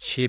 6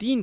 3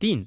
3।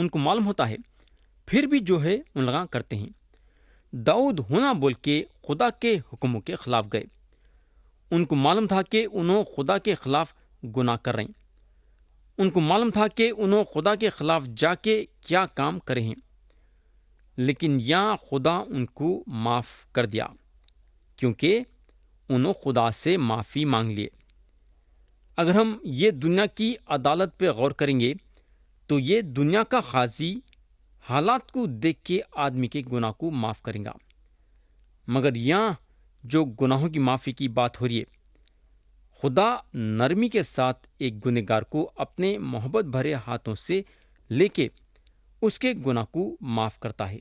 ان کو معلوم ہوتا ہے، پھر بھی جو ہے الغا کرتے ہیں۔ داؤد ہونا بول کے خدا کے حکموں کے خلاف گئے۔ ان کو معلوم تھا کہ انہوں خدا کے خلاف گناہ کر رہے ہیں۔ ان کو معلوم تھا کہ انہوں خدا کے خلاف جا کے کیا کام کرے ہیں، لیکن یہاں خدا ان کو معاف کر دیا کیونکہ انہوں خدا سے معافی مانگ لیے۔ اگر ہم یہ دنیا کی عدالت پہ غور کریں گے تو یہ دنیا کا قاضی حالات کو دیکھ کے آدمی کے گناہ کو معاف کرے گا، مگر یہاں جو گناہوں کی معافی کی بات ہو رہی ہے، خدا نرمی کے ساتھ ایک گنہگار کو اپنے محبت بھرے ہاتھوں سے لے کے اس کے گناہ کو معاف کرتا ہے۔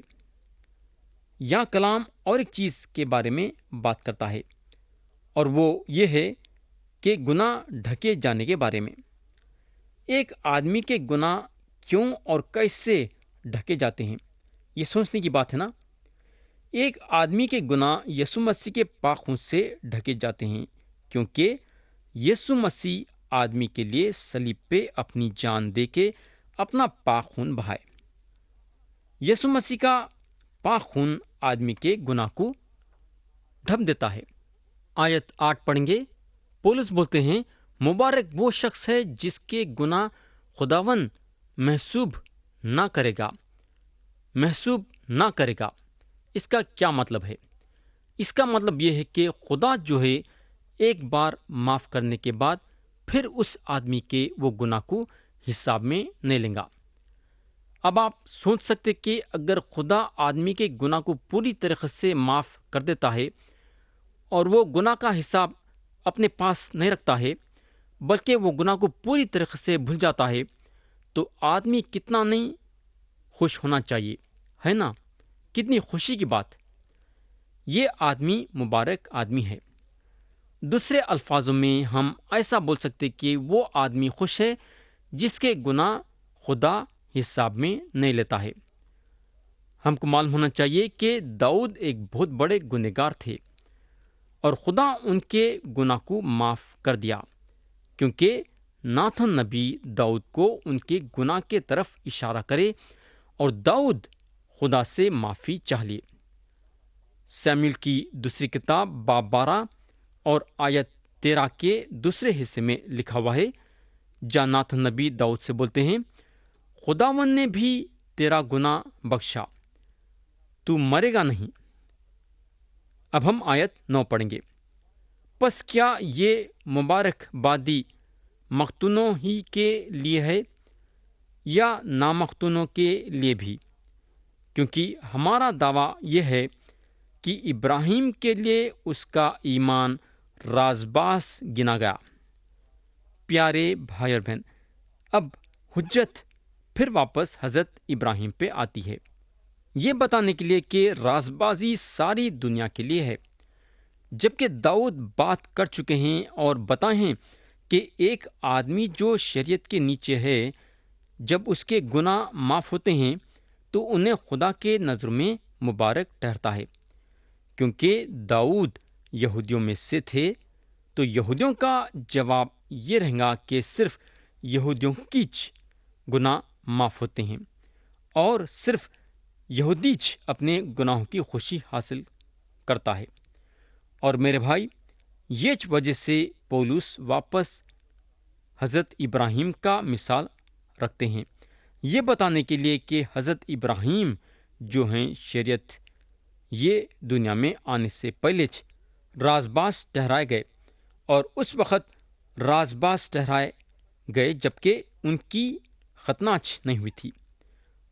یہاں کلام اور ایک چیز کے بارے میں بات کرتا ہے، اور وہ یہ ہے کہ گناہ ڈھکے جانے کے بارے میں۔ ایک آدمی کے گناہ کیوں اور کیسے ڈھکے جاتے ہیں، یہ سوچنے کی بات ہے نا۔ ایک آدمی کے گناہ یسوع مسیح کے پاک خون سے ڈھکے جاتے ہیں، کیونکہ یسوع مسیح آدمی کے لیے صلیب پہ اپنی جان دے کے اپنا پاک خون بہائے۔ یسوع مسیح کا پاک خون آدمی کے گناہ کو ڈھک دیتا ہے۔ آیت 8 پڑھیں گے۔ پولس بولتے ہیں، مبارک وہ شخص ہے جس کے گناہ خداوند محسوب نہ کرے گا۔ محسوب نہ کرے گا، اس کا کیا مطلب ہے؟ اس کا مطلب یہ ہے کہ خدا جو ہے ایک بار معاف کرنے کے بعد پھر اس آدمی کے وہ گناہ کو حساب میں نہیں لیں گا۔ اب آپ سوچ سکتے کہ اگر خدا آدمی کے گناہ کو پوری طریقے سے معاف کر دیتا ہے اور وہ گناہ کا حساب اپنے پاس نہیں رکھتا ہے بلکہ وہ گناہ کو پوری طریقے سے بھول جاتا ہے، تو آدمی کتنا نہیں خوش ہونا چاہیے، ہے نا؟ کتنی خوشی کی بات۔ یہ آدمی مبارک آدمی ہے۔ دوسرے الفاظوں میں ہم ایسا بول سکتے کہ وہ آدمی خوش ہے جس کے گناہ خدا حساب میں نہیں لیتا ہے۔ ہم کو معلوم ہونا چاہیے کہ داؤد ایک بہت بڑے گنہگار تھے اور خدا ان کے گناہ کو معاف کر دیا، کیونکہ ناتھن نبی داؤد کو ان کے گناہ کے طرف اشارہ کرے اور داؤد خدا سے معافی چاہ لیے۔ سیموئیل کی دوسری کتاب باب 12 اور آیت 13 کے دوسرے حصے میں لکھا ہوا ہے، جہاں ناتھن نبی داؤد سے بولتے ہیں، خداوند نے بھی تیرا گناہ بخشا، تو مرے گا نہیں۔ اب ہم آیت 9 پڑھیں گے۔ پس کیا یہ مبارک بادی مختونوں ہی کے لیے ہے یا نامختونوں کے لیے بھی؟ کیونکہ ہمارا دعویٰ یہ ہے کہ ابراہیم کے لیے اس کا ایمان راز باز گنا گیا۔ پیارے بھائی اور بہن، اب حجت پھر واپس حضرت ابراہیم پہ آتی ہے، یہ بتانے کے لیے کہ راز بازی ساری دنیا کے لیے ہے، جبکہ داؤد بات کر چکے ہیں اور بتائے ہیں کہ ایک آدمی جو شریعت کے نیچے ہے، جب اس کے گناہ معاف ہوتے ہیں تو انہیں خدا کے نظر میں مبارک ٹھہرتا ہے۔ کیونکہ داؤد یہودیوں میں سے تھے تو یہودیوں کا جواب یہ رہے گا کہ صرف یہودیوں کی گناہ معاف ہوتے ہیں اور صرف یہودی اپنے گناہوں کی خوشی حاصل کرتا ہے۔ اور میرے بھائی، یہ وجہ سے پولس واپس حضرت ابراہیم کا مثال رکھتے ہیں، یہ بتانے کے لیے کہ حضرت ابراہیم جو ہیں شریعت یہ دنیا میں آنے سے پہلے راز باز ٹھہرائے گئے، اور اس وقت راز باز ٹھہرائے گئے جبکہ ان کی ختنہ نہیں ہوئی تھی،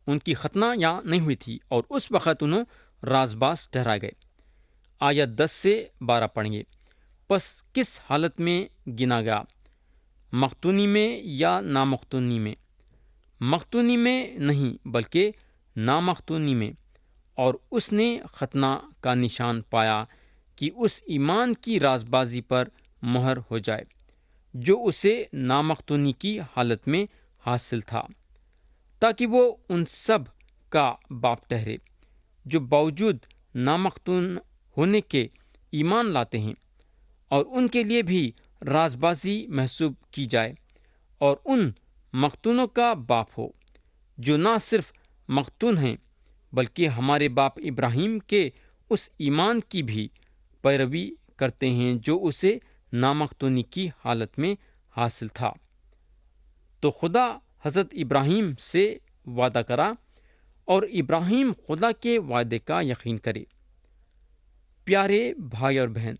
ان کی ختنہ یا نہیں ہوئی تھی، اور اس وقت انہوں راز باز ٹھہرائے گئے۔ آیت 10 سے 12 پڑھیں گے۔ پس کس حالت میں گنا گیا؟ مختونی میں یا نامختونی میں؟ مختونی میں نہیں بلکہ نامختونی میں، اور اس نے ختنہ کا نشان پایا کہ اس ایمان کی راز بازی پر مہر ہو جائے جو اسے نامختونی کی حالت میں حاصل تھا، تاکہ وہ ان سب کا باپ ٹھہرے جو باوجود نامختون ہونے کے ایمان لاتے ہیں، اور ان کے لیے بھی راز بازی محسوب کی جائے، اور ان مختونوں کا باپ ہو جو نہ صرف مختون ہیں بلکہ ہمارے باپ ابراہیم کے اس ایمان کی بھی پیروی کرتے ہیں جو اسے نامختونی کی حالت میں حاصل تھا۔ تو خدا حضرت ابراہیم سے وعدہ کرا اور ابراہیم خدا کے وعدے کا یقین کرے۔ پیارے بھائی اور بہن،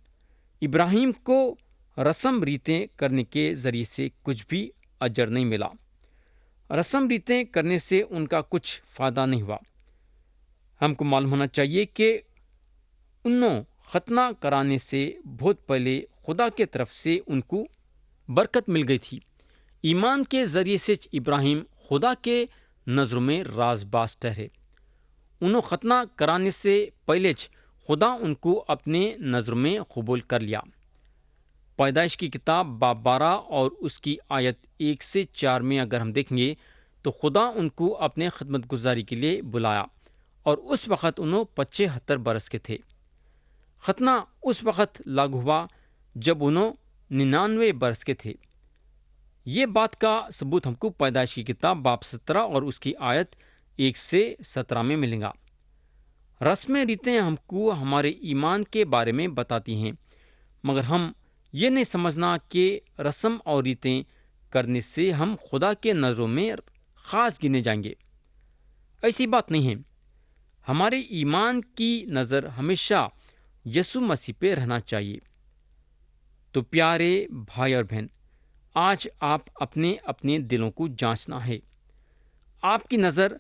ابراہیم کو رسم ریتیں کرنے کے ذریعے سے کچھ بھی اجر نہیں ملا۔ رسم ریتیں کرنے سے ان کا کچھ فائدہ نہیں ہوا۔ ہم کو معلوم ہونا چاہیے کہ انہوں ختنہ کرانے سے بہت پہلے خدا کے طرف سے ان کو برکت مل گئی تھی۔ ایمان کے ذریعے سے ابراہیم خدا کے نظروں میں راز باز ٹھہرے۔ انہوں ختنہ کرانے سے پہلے خدا ان کو اپنے نظر میں قبول کر لیا۔ پیدائش کی کتاب باب 12 اور اس کی آیت 1 سے 4 میں اگر ہم دیکھیں گے تو خدا ان کو اپنے خدمت گزاری کے لیے بلایا اور اس وقت انہوں 75 برس کے تھے۔ ختنہ اس وقت لاگو ہوا جب انہوں 99 برس کے تھے۔ یہ بات کا ثبوت ہم کو پیدائش کی کتاب باب 17 اور اس کی آیت 1 سے 17 میں ملے گا۔ رسمیں ریتیں ہم کو ہمارے ایمان کے بارے میں بتاتی ہیں، مگر ہم یہ نہیں سمجھنا کہ رسم اور ریتیں کرنے سے ہم خدا کے نظروں میں خاص گنے جائیں گے۔ ایسی بات نہیں ہے۔ ہمارے ایمان کی نظر ہمیشہ یسوع مسیح پہ رہنا چاہیے۔ تو پیارے بھائی اور بہن، آج آپ اپنے اپنے دلوں کو جانچنا ہے۔ آپ کی نظر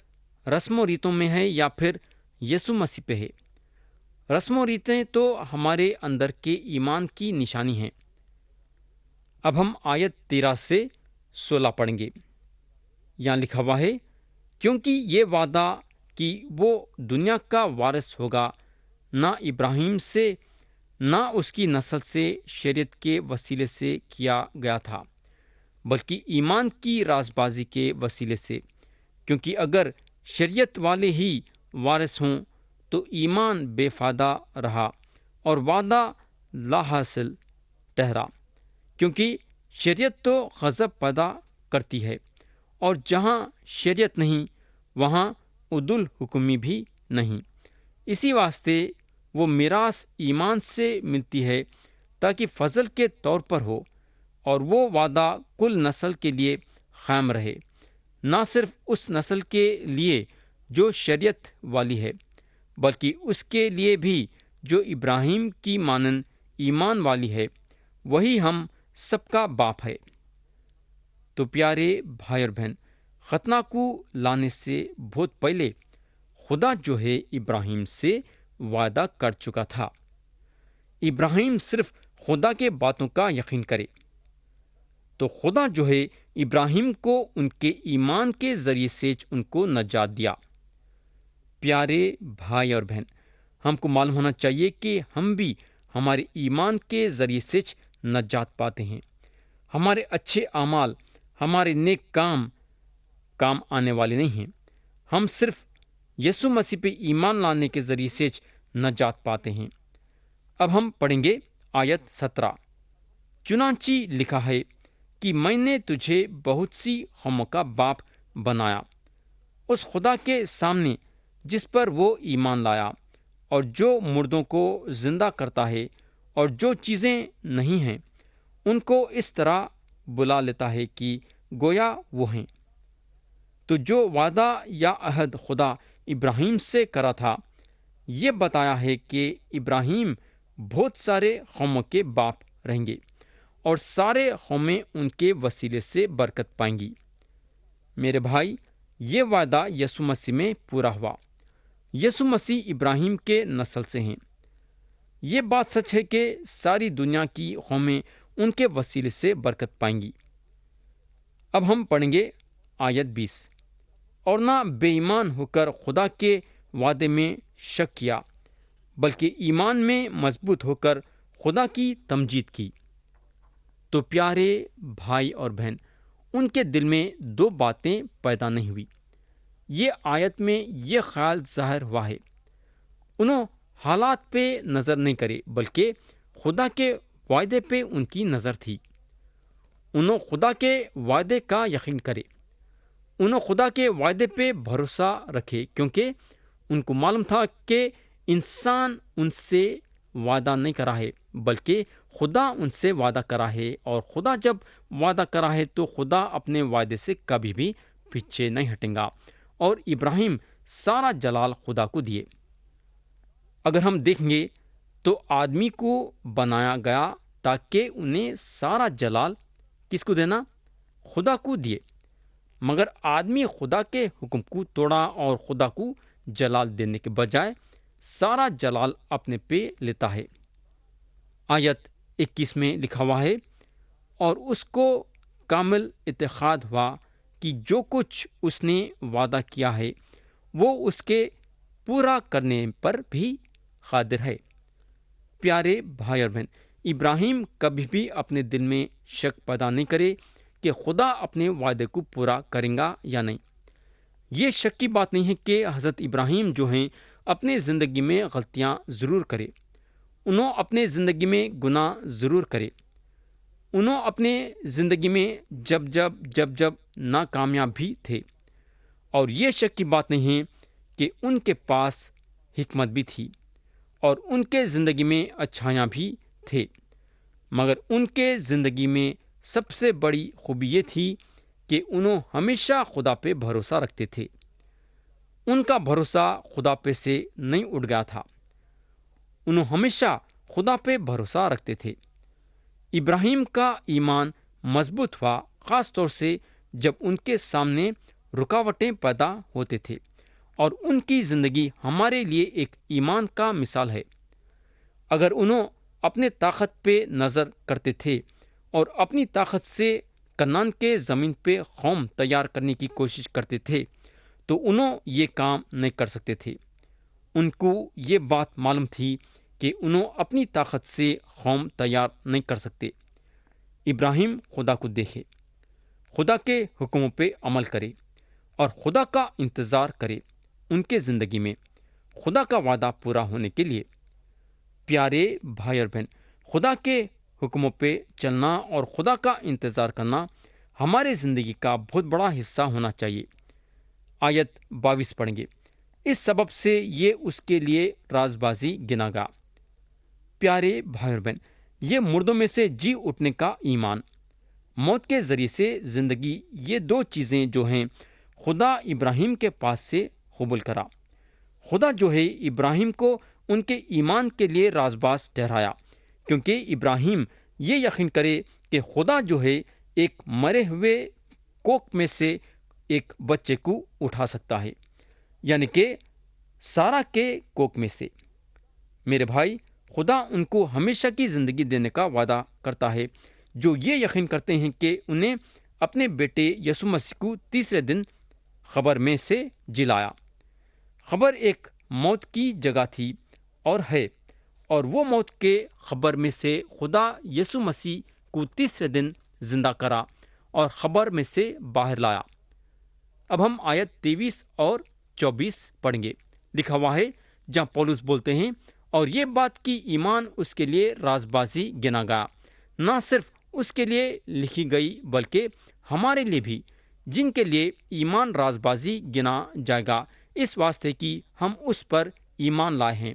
رسم و ریتوں میں ہے یا پھر یسوع مسیح پہ ہے؟ رسم و ریتیں تو ہمارے اندر کے ایمان کی نشانی ہیں۔ اب ہم آیت 13 سے 16 پڑھیں گے۔ یہاں لکھا ہوا ہے، کیونکہ یہ وعدہ کہ وہ دنیا کا وارث ہوگا نہ ابراہیم سے نہ اس کی نسل سے شریعت کے وسیلے سے کیا گیا تھا، بلکہ ایمان کی رازبازی کے وسیلے سے، کیونکہ اگر شریعت والے ہی وارث ہوں تو ایمان بے فائدہ رہا اور وعدہ لا حاصل ٹھہرا، کیونکہ شریعت تو غضب پیدا کرتی ہے، اور جہاں شریعت نہیں وہاں عدل حکمی بھی نہیں۔ اسی واسطے وہ میراث ایمان سے ملتی ہے تاکہ فضل کے طور پر ہو، اور وہ وعدہ کل نسل کے لیے قائم رہے، نہ صرف اس نسل کے لیے جو شریعت والی ہے بلکہ اس کے لیے بھی جو ابراہیم کی مانند ایمان والی ہے، وہی ہم سب کا باپ ہے۔ تو پیارے بھائی اور بہن، ختنہ کو لانے سے بہت پہلے خدا جو ہے ابراہیم سے وعدہ کر چکا تھا۔ ابراہیم صرف خدا کے باتوں کا یقین کرے تو خدا جو ہے ابراہیم کو ان کے ایمان کے ذریعے سے ان کو نجات دیا۔ پیارے بھائی اور بہن، ہم کو معلوم ہونا چاہیے کہ ہم بھی ہمارے ایمان کے ذریعے سے نجات پاتے ہیں۔ ہمارے اچھے اعمال، ہمارے نیک کام آنے والے نہیں ہیں۔ ہم صرف یسوع مسیح پہ ایمان لانے کے ذریعے سے نجات پاتے ہیں۔ اب ہم پڑھیں گے آیت 17۔ چنانچہ لکھا ہے کہ میں نے تجھے بہت سی قوموں کا باپ بنایا، اس خدا کے سامنے جس پر وہ ایمان لایا، اور جو مردوں کو زندہ کرتا ہے اور جو چیزیں نہیں ہیں ان کو اس طرح بلا لیتا ہے کہ گویا وہ ہیں۔ تو جو وعدہ یا عہد خدا ابراہیم سے کرا تھا، یہ بتایا ہے کہ ابراہیم بہت سارے قوموں کے باپ رہیں گے اور سارے قومیں ان کے وسیلے سے برکت پائیں گی۔ میرے بھائی، یہ وعدہ یسوع مسیح میں پورا ہوا۔ یسوع مسیح ابراہیم کے نسل سے ہیں۔ یہ بات سچ ہے کہ ساری دنیا کی قومیں ان کے وسیلے سے برکت پائیں گی۔ اب ہم پڑھیں گے آیت 20۔ اور نہ بے ایمان ہو کر خدا کے وعدے میں شک کیا، بلکہ ایمان میں مضبوط ہو کر خدا کی تمجید کی۔ تو پیارے بھائی اور بہن، ان کے دل میں دو باتیں پیدا نہیں ہوئی۔ یہ آیت میں یہ خیال ظاہر ہوا ہے، انہوں حالات پہ نظر نہیں کرے بلکہ خدا کے وعدے پہ ان کی نظر تھی۔ انہوں خدا کے وعدے کا یقین کرے۔ انہوں خدا کے وعدے پہ بھروسہ رکھے، کیونکہ ان کو معلوم تھا کہ انسان ان سے وعدہ نہیں کرا ہے، بلکہ خدا ان سے وعدہ کرا ہے، اور خدا جب وعدہ کرا ہے تو خدا اپنے وعدے سے کبھی بھی پیچھے نہیں ہٹیں گا، اور ابراہیم سارا جلال خدا کو دیے۔ اگر ہم دیکھیں گے تو آدمی کو بنایا گیا تاکہ انہیں سارا جلال کس کو دینا؟ خدا کو دیے، مگر آدمی خدا کے حکم کو توڑا اور خدا کو جلال دینے کے بجائے سارا جلال اپنے پہ لیتا ہے۔ آیت 21 میں لکھا ہوا ہے، اور اس کو کامل اعتقاد ہوا کہ جو کچھ اس نے وعدہ کیا ہے وہ اس کے پورا کرنے پر بھی قادر ہے۔ پیارے بھائی اور بہن، ابراہیم کبھی بھی اپنے دل میں شک پیدا نہیں کرے کہ خدا اپنے وعدے کو پورا کرے گا یا نہیں۔ یہ شک کی بات نہیں ہے کہ حضرت ابراہیم جو ہیں اپنے زندگی میں غلطیاں ضرور کرے، انہوں اپنے زندگی میں گناہ ضرور کرے، انہوں اپنے زندگی میں جب ناکامیاب بھی تھے، اور یہ شک کی بات نہیں ہے کہ ان کے پاس حکمت بھی تھی اور ان کے زندگی میں اچھائیاں بھی تھے، مگر ان کے زندگی میں سب سے بڑی خوبی یہ تھی کہ انہوں ہمیشہ خدا پہ بھروسہ رکھتے تھے۔ ان کا بھروسہ خدا پہ سے نہیں اٹھ گیا تھا، انہوں ہمیشہ خدا پہ بھروسہ رکھتے تھے۔ ابراہیم کا ایمان مضبوط ہوا، خاص طور سے جب ان کے سامنے رکاوٹیں پیدا ہوتے تھے، اور ان کی زندگی ہمارے لیے ایک ایمان کا مثال ہے۔ اگر انہوں اپنے طاقت پہ نظر کرتے تھے اور اپنی طاقت سے کنعان کے زمین پہ قوم تیار کرنے کی کوشش کرتے تھے تو انہوں یہ کام نہیں کر سکتے تھے۔ ان کو یہ بات معلوم تھی کہ انہوں اپنی طاقت سے قوم تیار نہیں کر سکتے۔ ابراہیم خدا کو دیکھے، خدا کے حکموں پہ عمل کرے اور خدا کا انتظار کرے ان کے زندگی میں خدا کا وعدہ پورا ہونے کے لیے۔ پیارے بھائی اور بہن، خدا کے حکموں پہ چلنا اور خدا کا انتظار کرنا ہمارے زندگی کا بہت بڑا حصہ ہونا چاہیے۔ آیت 22 پڑھیں گے، اس سبب سے یہ اس کے لیے راز بازی گنا گا۔ پیارے بھائی اور بہن، یہ مردوں میں سے جی اٹھنے کا ایمان، موت کے ذریعے سے زندگی، یہ دو چیزیں جو ہیں خدا ابراہیم کے پاس سے قبول کرا۔ خدا جو ہے ابراہیم کو ان کے ایمان کے لیے رازباز ٹھہرایا، کیونکہ ابراہیم یہ یقین کرے کہ خدا جو ہے ایک مرے ہوئے کوکھ میں سے ایک بچے کو اٹھا سکتا ہے، یعنی کہ سارا کے کوکھ میں سے۔ میرے بھائی، خدا ان کو ہمیشہ کی زندگی دینے کا وعدہ کرتا ہے جو یہ یقین کرتے ہیں کہ انہیں اپنے بیٹے یسوع مسیح کو تیسرے دن قبر میں سے جلایا۔ قبر ایک موت کی جگہ تھی اور ہے، اور وہ موت کے قبر میں سے خدا یسوع مسیح کو تیسرے دن زندہ کرا اور قبر میں سے باہر لایا۔ اب ہم آیت 23 اور 24 پڑھیں گے۔ لکھا ہوا ہے جہاں پولس بولتے ہیں، اور یہ بات کی ایمان اس کے لیے رازبازی گنا گیا، نہ صرف اس کے لیے لکھی گئی بلکہ ہمارے لیے بھی، جن کے لیے ایمان رازبازی گنا جائے گا، اس واسطے کہ ہم اس پر ایمان لائے ہیں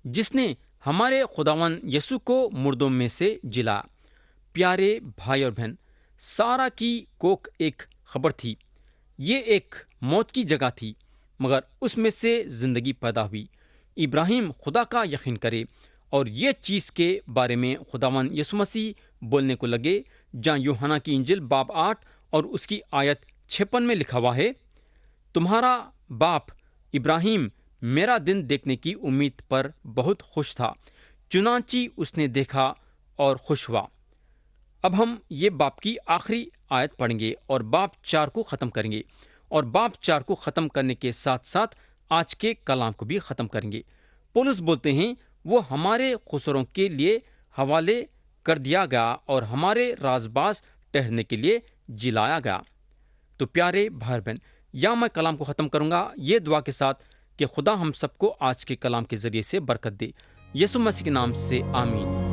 جس نے ہمارے خداوند یسوع کو مردوں میں سے جلایا۔ پیارے بھائی اور بہن، سارا کی کوکھ ایک قبر تھی، یہ ایک موت کی جگہ تھی، مگر اس میں سے زندگی پیدا ہوئی۔ ابراہیم خدا کا یقین کرے اور یہ چیز کے بارے میں خداوند یسوع مسیح بولنے کو لگے، جہاں یوحنا کی انجیل باب 8 اور اس کی آیت 56 میں لکھا ہوا ہے، تمہارا باپ ابراہیم میرا دن دیکھنے کی امید پر بہت خوش تھا، چنانچہ اس نے دیکھا اور خوش ہوا۔ اب ہم یہ باب کی آخری آیت پڑھیں گے اور باب 4 کو ختم کریں گے، اور باب 4 کو ختم کرنے کے ساتھ ساتھ آج کے کلام کو بھی ختم کریں گے۔ پولس بولتے ہیں وہ ہمارے قصوروں کے لیے حوالے کر دیا گیا اور ہمارے رازباز ٹھہرنے کے لیے جلایا گیا۔ تو پیارے بھائی بہن، یا میں کلام کو ختم کروں گا یہ دعا کے ساتھ کہ خدا ہم سب کو آج کے کلام کے ذریعے سے برکت دے، یسوع مسیح کے نام سے آمین۔